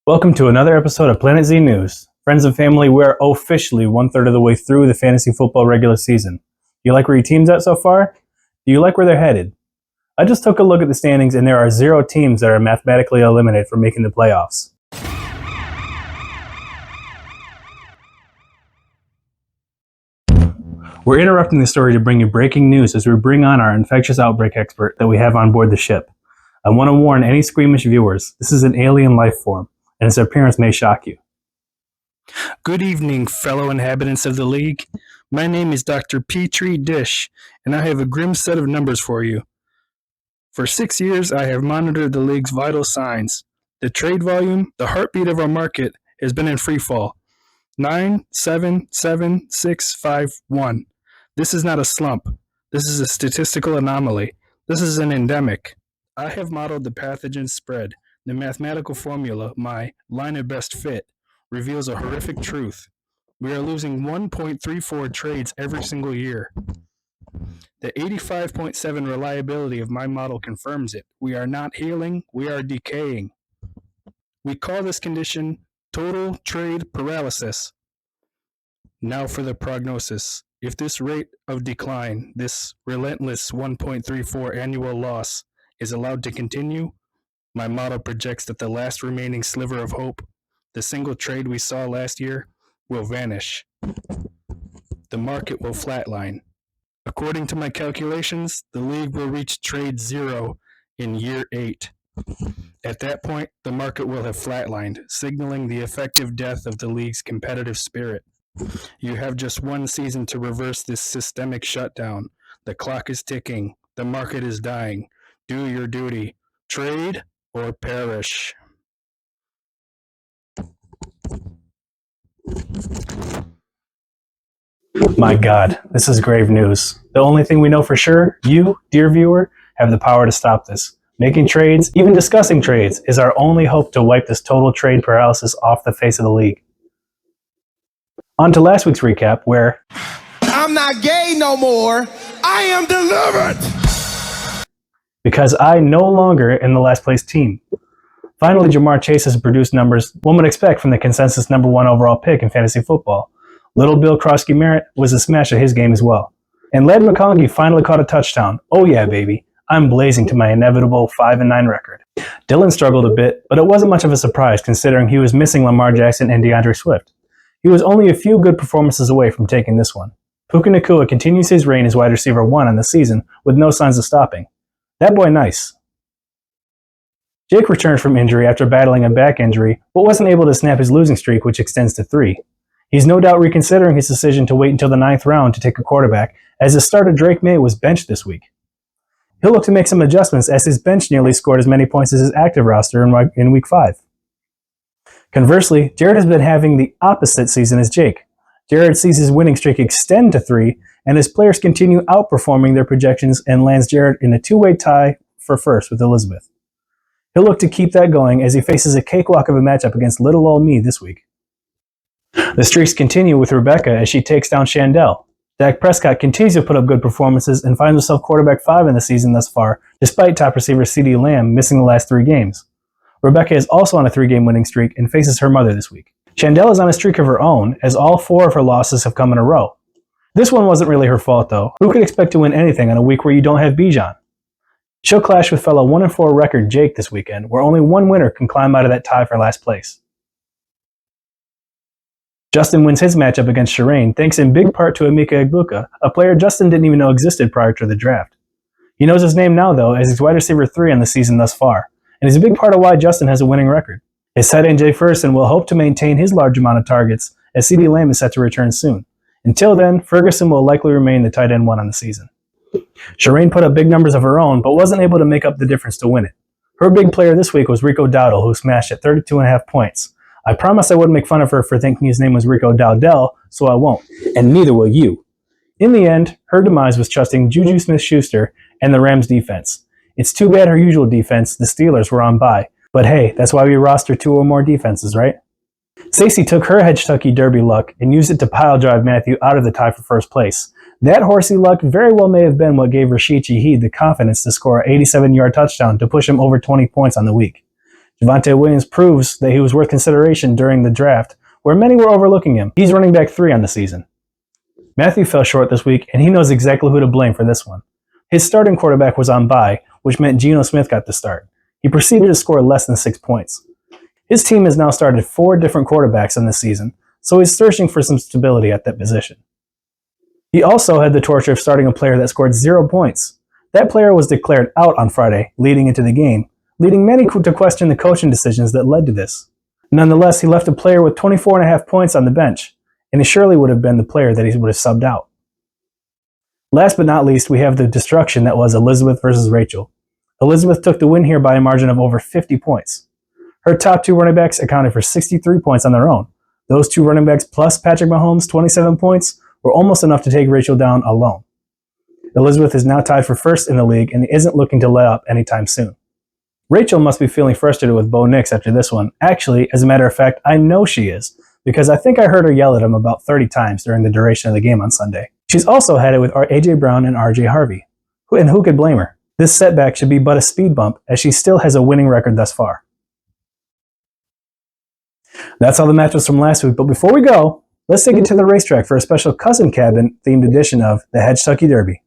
Welcome to another episode of Planet Z News. Friends and family, we're officially one-third of the way through the fantasy football regular season. Do you like where your team's at so far? Do you like where they're headed? I just took a look at the standings and there are 0 teams that are mathematically eliminated from making the playoffs. We're interrupting the story to bring you breaking news as we bring on our infectious outbreak expert that we have on board the ship. I want to warn any squeamish viewers, this is an alien life form, and its appearance may shock you. Good evening, fellow inhabitants of the League. My name is Dr. Petri Dish, and I have a grim set of numbers for you. For 6 years, I have monitored the League's vital signs. The trade volume, the heartbeat of our market, has been in free fall. 9, 7, 7, 6, 5, 1. This is not a slump. This is a statistical anomaly. This is an endemic. I have modeled the pathogen spread. The mathematical formula, my line of best fit, reveals a horrific truth. We are losing 1.34 trades every single year. The 85.7 reliability of my model confirms it. We are not healing, we are decaying. We call this condition total trade paralysis. Now for the prognosis. If this rate of decline, this relentless 1.34 annual loss, is allowed to continue, my model projects that the last remaining sliver of hope, the single trade we saw last year, will vanish. The market will flatline. According to my calculations, the League will reach trade 0 in year 8. At that point, the market will have flatlined, signaling the effective death of the League's competitive spirit. You have just one season to reverse this systemic shutdown. The clock is ticking. The market is dying. Do your duty. Trade or perish. My God, this is grave news. The only thing we know for sure, you, dear viewer, have the power to stop this. Making trades, even discussing trades, is our only hope to wipe this total trade paralysis off the face of the League. On to last week's recap, where I'm not gay no more. I am delivered. Because I no longer am the last place team. Finally, Jamar Chase has produced numbers one would expect from the consensus number 1 overall pick in fantasy football. Little Bill Krosky-Merritt was a smash at his game as well. And Ladd McConkey finally caught a touchdown. Oh yeah, baby. I'm blazing to my inevitable 5-9 record. Dylan struggled a bit, but it wasn't much of a surprise considering he was missing Lamar Jackson and DeAndre Swift. He was only a few good performances away from taking this one. Puka Nacua continues his reign as wide receiver 1 on the season with no signs of stopping. That boy nice. Jake returned from injury after battling a back injury, but wasn't able to snap his losing streak, which extends to 3. He's no doubt reconsidering his decision to wait until the 9th round to take a quarterback, as his starter Drake May was benched this week. He'll look to make some adjustments as his bench nearly scored as many points as his active roster in week 5. Conversely, Jared has been having the opposite season as Jake. Jared sees his winning streak extend to 3, and his players continue outperforming their projections and lands Jared in a 2-way tie for first with Elizabeth. He'll look to keep that going as he faces a cakewalk of a matchup against little old me this week. The streaks continue with Rebecca as she takes down Chandel. Dak Prescott continues to put up good performances and finds himself quarterback 5 in the season thus far, despite top receiver CeeDee Lamb missing the last 3 games. Rebecca is also on a 3-game winning streak and faces her mother this week. Chandel is on a streak of her own, as all 4 of her losses have come in a row. This one wasn't really her fault, though. Who could expect to win anything on a week where you don't have Bijan? She'll clash with fellow 1-4 record Jake this weekend, where only one winner can climb out of that tie for last place. Justin wins his matchup against Shireen, thanks in big part to Emeka Egbuka, a player Justin didn't even know existed prior to the draft. He knows his name now, though, as he's wide receiver 3 on the season thus far, and is a big part of why Justin has a winning record. His tight end Jay Ferguson will hope to maintain his large amount of targets, as CeeDee Lamb is set to return soon. Until then, Ferguson will likely remain the tight end 1 on the season. Shireen put up big numbers of her own, but wasn't able to make up the difference to win it. Her big player this week was Rico Dowdle, who smashed at 32.5 points. I promised I wouldn't make fun of her for thinking his name was Rico Dowdell, so I won't, and neither will you. In the end, her demise was trusting Juju Smith-Schuster and the Rams defense. It's too bad her usual defense, the Steelers, were on bye. But hey, that's why we roster 2 or more defenses, right? Stacey took her Hedge Derby luck and used it to pile drive Matthew out of the tie for first place. That horsey luck very well may have been what gave Rashid Shaheed the confidence to score an 87-yard touchdown to push him over 20 points on the week. Javonte Williams proves that he was worth consideration during the draft, where many were overlooking him. He's running back 3 on the season. Matthew fell short this week, and he knows exactly who to blame for this one. His starting quarterback was on bye, which meant Geno Smith got the start. He proceeded to score less than 6 points. His team has now started 4 different quarterbacks in this season, so he's searching for some stability at that position. He also had the torture of starting a player that scored 0 points. That player was declared out on Friday, leading into the game, leading many to question the coaching decisions that led to this. Nonetheless, he left a player with 24.5 points on the bench, and he surely would have been the player that he would have subbed out. Last but not least, we have the destruction that was Elizabeth versus Rachel. Elizabeth took the win here by a margin of over 50 points. Her top 2 running backs accounted for 63 points on their own. Those 2 running backs plus Patrick Mahomes' 27 points were almost enough to take Rachel down alone. Elizabeth is now tied for first in the league and isn't looking to let up anytime soon. Rachel must be feeling frustrated with Bo Nix after this one. Actually, as a matter of fact, I know she is, because I think I heard her yell at him about 30 times during the duration of the game on Sunday. She's also had it with A.J. Brown and R.J. Harvey. And who could blame her? This setback should be but a speed bump, as she still has a winning record thus far. That's all the matchups from last week, but before we go, let's take it to the racetrack for a special cousin cabin themed edition of the Hedge Derby.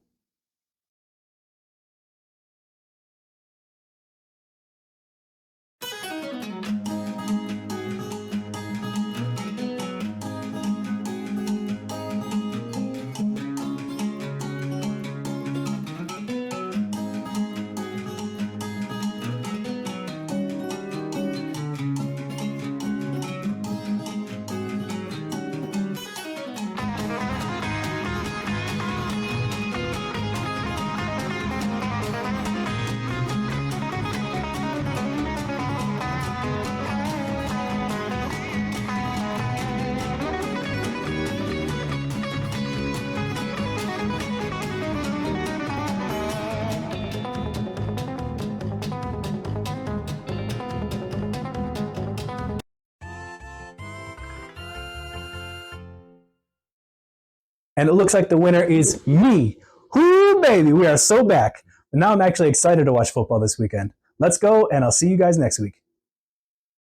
And it looks like the winner is me. Whoo, baby, we are so back. And now I'm actually excited to watch football this weekend. Let's go, and I'll see you guys next week.